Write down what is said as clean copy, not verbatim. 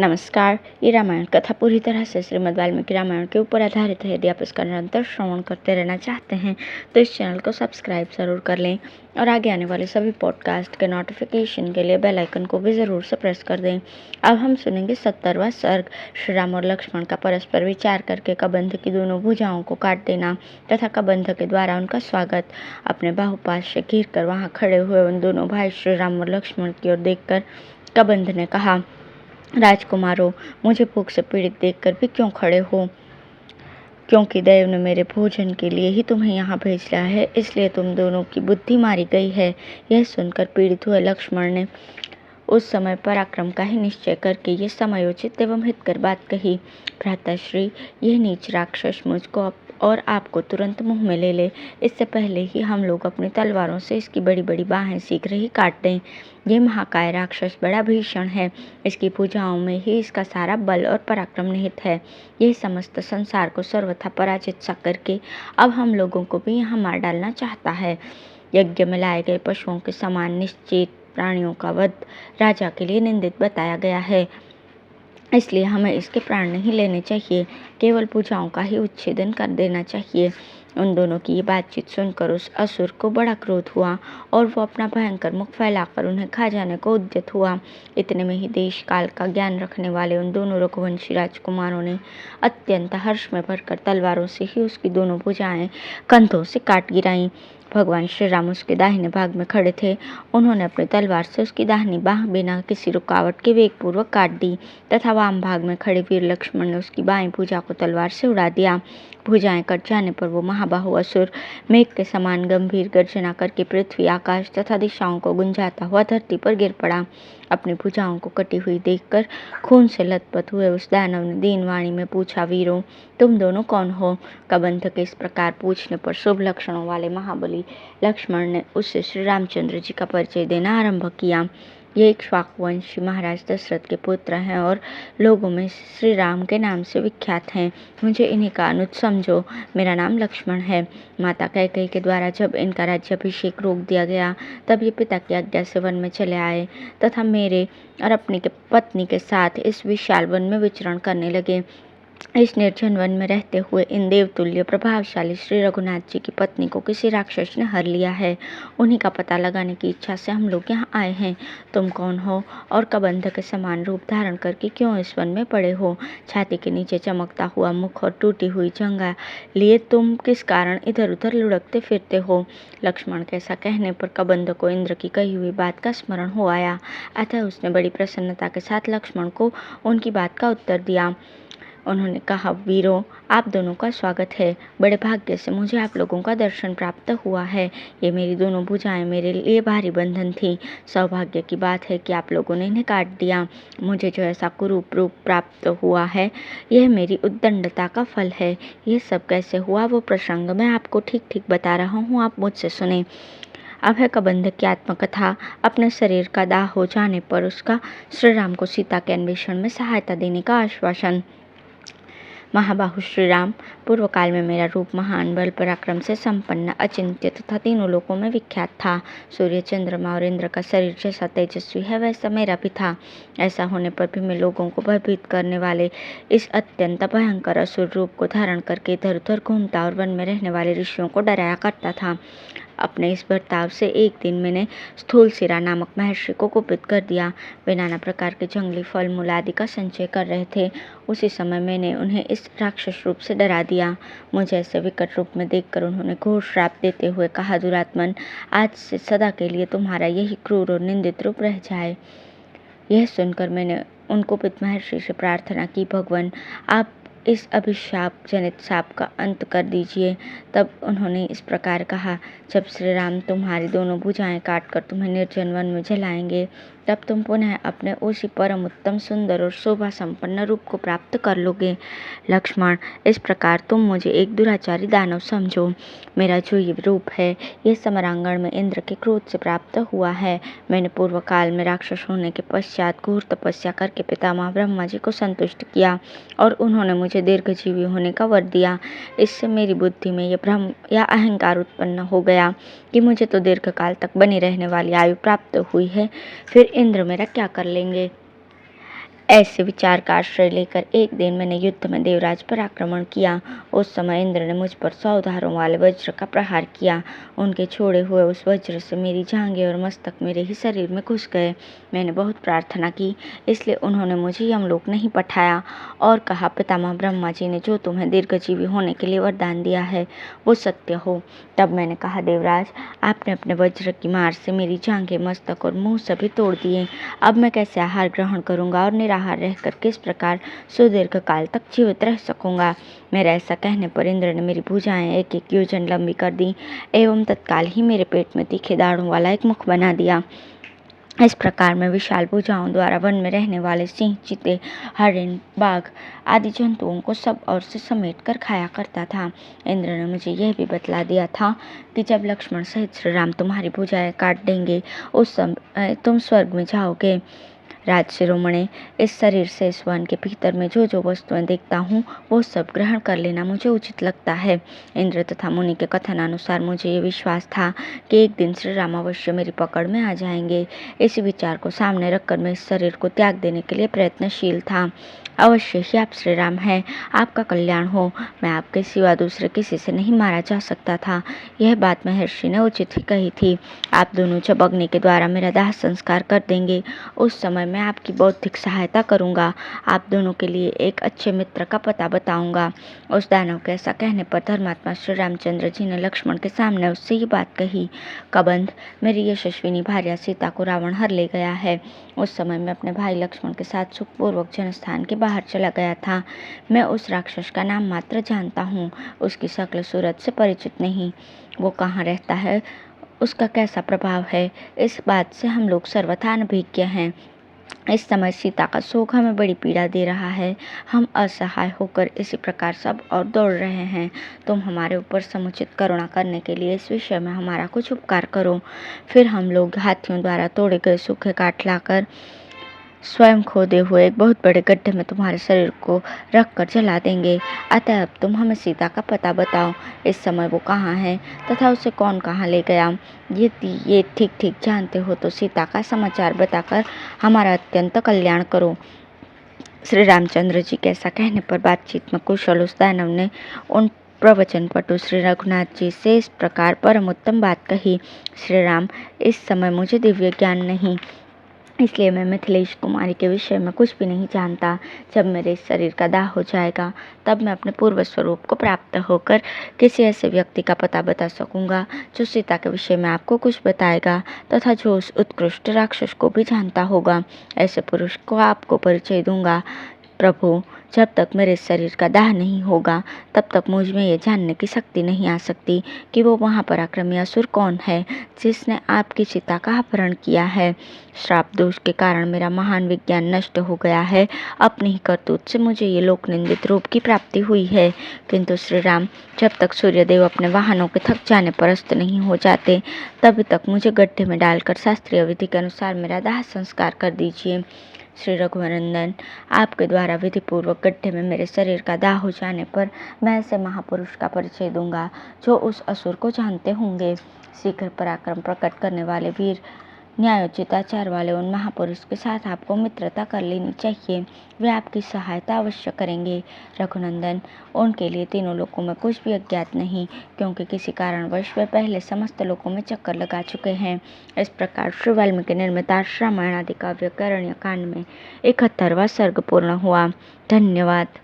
नमस्कार। ये रामायण कथा पूरी तरह से श्रीमद् वाल्मीकि रामायण के ऊपर आधारित है। यदि आप इसका निरंतर श्रवण करते रहना चाहते हैं तो इस चैनल को सब्सक्राइब ज़रूर कर लें और आगे आने वाले सभी पॉडकास्ट के नोटिफिकेशन के लिए बेल आइकन को भी ज़रूर से प्रेस कर दें। अब हम सुनेंगे 70वां सर्ग, श्री राम और लक्ष्मण का परस्पर विचार करके कबंध की दोनों भुजाओं को काट देना तथा कबंध के द्वारा उनका स्वागत। अपने बाहुपाश से घिर कर वहाँ खड़े हुए उन दोनों भाई श्री राम और लक्ष्मण की ओर देखकर कबंध ने कहा, राजकुमारों, मुझे भूख से पीड़ित देखकर भी क्यों खड़े हो? क्योंकि देव ने मेरे भोजन के लिए ही तुम्हें यहाँ भेजा है, इसलिए तुम दोनों की बुद्धि मारी गई है। यह सुनकर पीड़ित हुए लक्ष्मण ने उस समय पराक्रम का ही निश्चय करके ये समयोचित एवं हितकर बात कही। भ्राताश्री, यह नीच राक्षस मुझको और आपको तुरंत मुंह में ले ले, इससे पहले ही हम लोग अपनी तलवारों से इसकी बड़ी बड़ी बाहें शीघ्र ही काट दें। यह महाकाय राक्षस बड़ा भीषण है, इसकी भुजाओं में ही इसका सारा बल और पराक्रम निहित है। यह समस्त संसार को सर्वथा पराजित सा करके अब हम लोगों को भी यहाँ मार डालना चाहता है। यज्ञ में लाए गए पशुओं के समान निश्चित प्राणियों का वध राजा के लिए निंदित बताया गया है, इसलिए हमें इसके प्राण नहीं लेने चाहिए, केवल भुजाओं का ही उच्छेदन कर देना चाहिए। उन दोनों की ये बातचीत सुनकर उस असुर को बड़ा क्रोध हुआ और वो अपना भयंकर मुख फैलाकर उन्हें खा जाने को उद्यत हुआ। इतने में ही देश काल का ज्ञान रखने वाले उन दोनों रघुवंशी राजकुमारों ने अत्यंत हर्ष में भरकर तलवारों से ही उसकी दोनों भुजाएं कंधों से काट गिराईं। भगवान श्री राम उसके दाहिने भाग में खड़े थे। उन्होंने अपनी तलवार से उसकी दाहिनी बाह बिना किसी रुकावट के वेगपूर्वक काट दी तथा वाम भाग में खड़े वीर लक्ष्मण ने उसकी बाएं भुजा को तलवार से उड़ा दिया। भुजाएं कट जाने पर वो महाबाहु असुर मेघ के समान गंभीर गर्जना करके पृथ्वी, आकाश तथा दिशाओं को गुंजाता हुआ धरती पर गिर पड़ा। अपनी भुजाओं को कटी हुई देखकर खून से लथपथ हुए उस दानव ने दीन वाणी में पूछा, वीरों, तुम दोनों कौन हो? कबंध के इस प्रकार पूछने पर शुभ लक्षणों वाले महाबली लक्ष्मण ने उससे श्री रामचंद्र जी का परिचय देना आरंभ किया। ये इक्ष्वाकुवंशी महाराज दशरथ के पुत्र हैं और लोगों में श्री राम के नाम से विख्यात हैं। मुझे इन्हीं का अनुज समझो। मेरा नाम लक्ष्मण है। माता कैकेयी के द्वारा जब इनका राज्याभिषेक रोक दिया गया तब ये पिता की आज्ञा से वन में चले आए तथा मेरे और अपनी पत्नी के साथ इस विशाल वन में विचरण करने लगे। इस निर्जन वन में रहते हुए इन देवतुल्य प्रभावशाली श्री रघुनाथ जी की पत्नी को किसी राक्षस ने हर लिया है। उन्हीं का पता लगाने की इच्छा से हम लोग यहाँ आए हैं। तुम कौन हो और कबंध के समान रूप धारण करके क्यों इस वन में पड़े हो? छाती के नीचे चमकता हुआ मुख और टूटी हुई जंघा लिए तुम किस कारण इधर उधर लुढ़कते फिरते हो? लक्ष्मण के ऐसा कहने पर कबंध को इंद्र की कही हुई बात का स्मरण हो आया, अतः उसने बड़ी प्रसन्नता के साथ लक्ष्मण को उनकी बात का उत्तर दिया। उन्होंने कहा, वीरों, आप दोनों का स्वागत है। बड़े भाग्य से मुझे आप लोगों का दर्शन प्राप्त हुआ है। ये मेरी दोनों भुजाएं मेरे लिए भारी बंधन थी। सौभाग्य की बात है कि आप लोगों ने इन्हें काट दिया। मुझे जो ऐसा कुरूप रूप प्राप्त हुआ है, यह मेरी उद्दंडता का फल है। यह सब कैसे हुआ वो प्रसंग मैं आपको ठीक ठीक बता रहा हूँ, आप मुझसे सुने। अब है कबंध की आत्मकथा। अपने शरीर का दाह हो जाने पर उसका श्री राम को सीता के अन्वेषण में सहायता देने का आश्वासन। महाबाहु श्री राम, पूर्व काल में मेरा रूप महान बल पराक्रम से संपन्न, अचिंत्य तथा तीनों लोकों में विख्यात था। सूर्य, चंद्रमा और इंद्र का शरीर जैसा तेजस्वी है वैसा मेरा भी था। ऐसा होने पर भी मैं लोगों को भयभीत करने वाले इस अत्यंत भयंकर असुर रूप को धारण करके इधर उधर घूमता और वन में रहने वाले ऋषियों को डराया करता था। अपने इस बर्ताव से एक दिन मैंने स्थूलशिरा नामक महर्षि को कुपित कर दिया। वे नाना प्रकार के जंगली फल मूल आदि का संचय कर रहे थे। उसी समय मैंने उन्हें इस राक्षस रूप से डरा दिया। मुझे ऐसे विकट रूप में देखकर उन्होंने घोर श्राप देते हुए कहा, दुरात्मन, आज से सदा के लिए तुम्हारा यही क्रूर और निंदित रूप रह जाए। यह सुनकर मैंने उन कुपित महर्षि से प्रार्थना की, भगवान, आप इस अभिशाप जनित शाप का अंत कर दीजिए। तब उन्होंने इस प्रकार कहा, जब श्री राम तुम्हारी दोनों भुजाएं काटकर तुम्हें निर्जन वन में जलाएंगे तब तुम पुनः अपने उसी परम उत्तम सुंदर और शोभा संपन्न रूप को प्राप्त कर लोगे। लक्ष्मण, इस प्रकार तुम मुझे एक दुराचारी दानव समझो। मेरा जो ये रूप है यह समरांगण में इंद्र के क्रोध से प्राप्त हुआ है। मैंने पूर्व काल में राक्षस होने के पश्चात घोर तपस्या करके पितामह ब्रह्मा जी को संतुष्ट किया और उन्होंने मुझे दीर्घजीवी होने का वर दिया। इससे मेरी बुद्धि में यह भ्रम या अहंकार उत्पन्न हो गया कि मुझे तो दीर्घ काल तक बनी रहने वाली आयु प्राप्त हुई है, फिर इंद्र मेरा क्या कर लेंगे। ऐसे विचार का आश्रय लेकर एक दिन मैंने युद्ध में देवराज पर आक्रमण किया। उस समय इंद्र ने मुझ पर 100 धारों वाले वज्र का प्रहार किया। उनके छोड़े हुए उस वज्र से मेरी जांघें और मस्तक मेरे ही शरीर में घुस गए। मैंने बहुत प्रार्थना की, इसलिए उन्होंने मुझे यमलोक नहीं पठाया और कहा, पितामह ब्रह्मा जी ने जो तुम्हें दीर्घजीवी होने के लिए वरदान दिया है वो सत्य हो। तब मैंने कहा, देवराज, आपने अपने वज्र की मार से मेरी जांघें, मस्तक और मुंह सभी तोड़ दिए। अब मैं कैसे आहार ग्रहण करूंगा और निराहार रहकर किस प्रकार सुदीर्घ काल तक जीवित रह सकूंगा। मेरा ऐसा कहने पर इंद्र ने मेरी भुजाएं 1-1 योजन लंबी कर दी एवं तत्काल ही मेरे पेट में तीखे दाढ़ों वाला एक मुख बना दिया। इस प्रकार मैं विशाल भुजाओं द्वारा वन में रहने वाले सिंह, चीते, हरिण, बाघ आदि जंतुओं को सब ओर से समेट कर खाया करता था। इंद्र ने मुझे यह भी बतला दिया था कि जब लक्ष्मण सहित श्री राम तुम्हारी भुजाएं काट देंगे उस समय तुम स्वर्ग में जाओगे। राज शिरोमणि, इस शरीर से इस वन के भीतर में जो जो वस्तुएं देखता हूँ वो सब ग्रहण कर लेना मुझे उचित लगता है। इंद्र तथा मुनि के कथनानुसार मुझे ये विश्वास था कि एक दिन श्री राम अवश्य मेरी पकड़ में आ जाएंगे। इस विचार को सामने रखकर मैं इस शरीर को त्याग देने के लिए प्रयत्नशील था। अवश्य ही आप श्री राम हैं, आपका कल्याण हो। मैं आपके सिवा दूसरे किसी से नहीं मारा जा सकता था। यह बात महर्षि ने उचित ही कही थी। आप दोनों जब अग्नि के द्वारा मेरा दाह संस्कार कर देंगे उस समय मैं आपकी बौद्धिक सहायता करूंगा। आप दोनों के लिए एक अच्छे मित्र का पता बताऊंगा। उस दानव के ऐसा कहने पर धर्मात्मा श्री रामचंद्र जी ने लक्ष्मण के सामने उससे ये बात कही, कबंध, मेरी यशस्विनी भार्या सीता को रावण हर ले गया है। उस समय मैं अपने भाई लक्ष्मण के साथ सुखपूर्वक जनस्थान के बाहर चला गया था। मैं उस राक्षस का नाम मात्र जानता हूँ, उसकी शक्ल सूरत से परिचित नहीं। वो कहाँ रहता है, उसका कैसा प्रभाव है, इस बात से हम लोग सर्वथा अनभिज्ञ हैं। इस समय सीता का शोक हमें बड़ी पीड़ा दे रहा है। हम असहाय होकर इसी प्रकार सब और दौड़ रहे हैं। तुम हमारे ऊपर समुचित करुणा करने के लिए इस विषय में हमारा कुछ उपकार करो। फिर हम लोग हाथियों द्वारा तोड़े गए सूखे काठ लाकर स्वयं खोदे हुए एक बहुत बड़े गड्ढे में तुम्हारे शरीर को रख कर जला देंगे। अतः अब तुम हमें सीता का पता बताओ। इस समय वो कहाँ है तथा उसे कौन कहाँ ले गया। यदि ये ठीक ठीक जानते हो तो सीता का समाचार बताकर हमारा अत्यंत कल्याण करो। श्री रामचंद्र जी के ऐसा कहने पर बातचीत में कुशल उस दानव ने उन प्रवचन पटु श्री रघुनाथ जी से इस प्रकार परम उत्तम बात कही, श्री राम, इस समय मुझे दिव्य ज्ञान नहीं, इसलिए मैं मिथिलेश कुमारी के विषय में कुछ भी नहीं जानता। जब मेरे इस शरीर का दाह हो जाएगा तब मैं अपने पूर्व स्वरूप को प्राप्त होकर किसी ऐसे व्यक्ति का पता बता सकूंगा जो सीता के विषय में आपको कुछ बताएगा तथा जो उस उत्कृष्ट राक्षस को भी जानता होगा। ऐसे पुरुष को आपको परिचय दूंगा। प्रभु, जब तक मेरे शरीर का दाह नहीं होगा तब तक मुझ में ये जानने की शक्ति नहीं आ सकती कि वो महापराक्रमी असुर कौन है जिसने आपकी सीता का अपहरण किया है। श्राप दोष के कारण मेरा महान विज्ञान नष्ट हो गया है। अपनी ही करतूत से मुझे ये लोक निंदित रूप की प्राप्ति हुई है। किंतु श्री राम, जब तक सूर्यदेव अपने वाहनों के थक जाने पर अस्त नहीं हो जाते तब तक मुझे गड्ढे में डालकर शास्त्रीय विधि के अनुसार मेरा दाह संस्कार कर दीजिए। श्री रघुवरनंदन, आपके द्वारा विधि पूर्वक गड्ढे में मेरे शरीर का दाह हो जाने पर मैं ऐसे महापुरुष का परिचय दूंगा जो उस असुर को जानते होंगे। शीघ्र पराक्रम प्रकट करने वाले वीर, न्यायोचित आचार वाले उन महापुरुष के साथ आपको मित्रता कर लेनी चाहिए। वे आपकी सहायता अवश्य करेंगे। रघुनंदन, उनके लिए तीनों लोकों में कुछ भी अज्ञात नहीं, क्योंकि किसी कारणवश वे पहले समस्त लोकों में चक्कर लगा चुके हैं। इस प्रकार श्री वाल्मीकि निर्मित रामायण आदि काव्य के अरण्य कांड में 71वां सर्ग पूर्ण हुआ। धन्यवाद।